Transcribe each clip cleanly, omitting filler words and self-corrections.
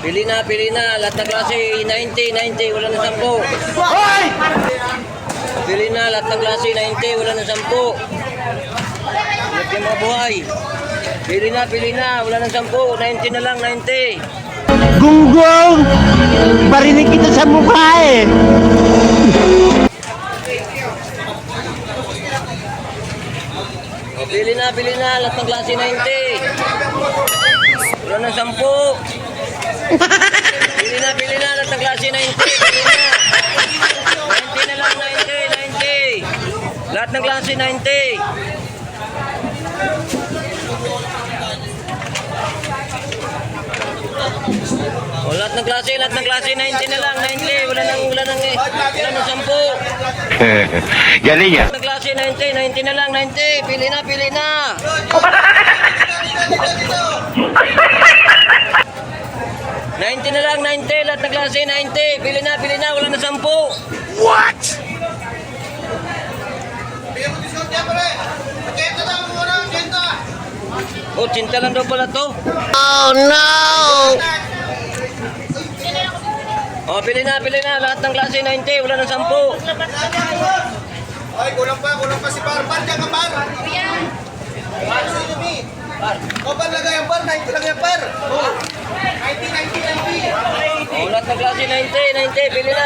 Pili na. Lahat ng klase, 90. Wala na 10. Hoy! Pili na, lahat ng klase, 90. Wala na 10. Lahat yung mga buhay. Pili na. Wala na 10. 90 na lang, 90. Gunggong! Barinig kita sa mukha eh! O, pili na. Lahat ng klase, 90. Wala na 10. Pili na. Lahat ng klase, 90. Pili na. 90 na lang, 90. Lahat ng klase, 90. O, lahat ng klase, 90 na lang, 90. Wala nang 10. Galing yan. Lahat ng klase, 90 na lang, 90. Pili na. 90 na lang, 90. Lahat ng klase, 90. Pili na. Wala na 10. What? Oh, cinta lang daw pala to. Oh no! Oh, pili na. Lahat ng klase, 90. Wala na 10. Ay, kulang pa si Par. Par, diyan ka, Par. Par, sino, Mi? O, Par, lagay ang Par. 90 lang yan, Par. 90. Oh, lahat ng klase, 90. Pili na.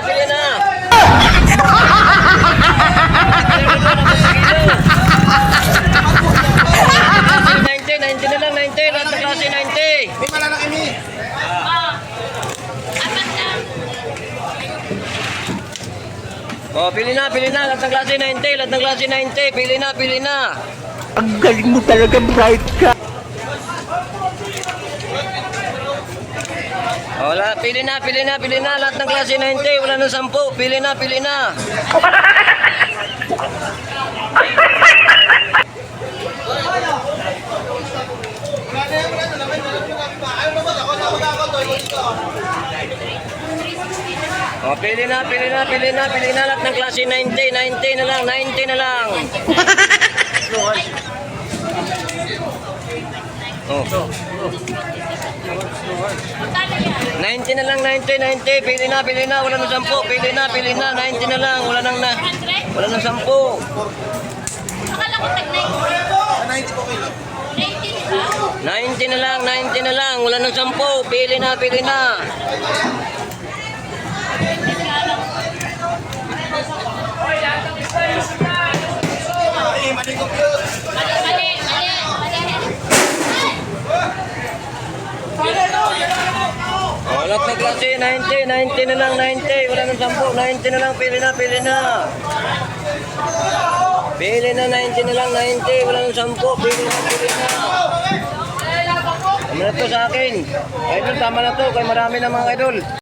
90 na lang, 90. Lahat ng klase, 90. Mi, malalaki, Mi. Oh, pili na. Lahat ng klase, 90. Pili na. Ang galing mo talaga, bright ka! Oh, pili na. Lahat ng klase, 90. Wala na 10. Pili na. Ayaw mo ba ako? Tawag ako to. Oh, pili na. Lahat ng klase, 90 na lang. Oh. 90 na lang, 90. Pili na. Wala na 10. Pili na. 90 na lang. Wala nang 10. Akala ko tag-90. 90 po kayo. 90 90 na ba? na lang. Wala nang 10. Pili na. Mali compute. Mali. Oh, lahat ng klase, 90 na lang, 90. Wala nang 10. 90 na lang. Pili na. Pili na, 90 na lang, 90. Wala nang 10. Pili na. Tama na to sa akin. Idol, tama na to. Kaya marami na mga idol.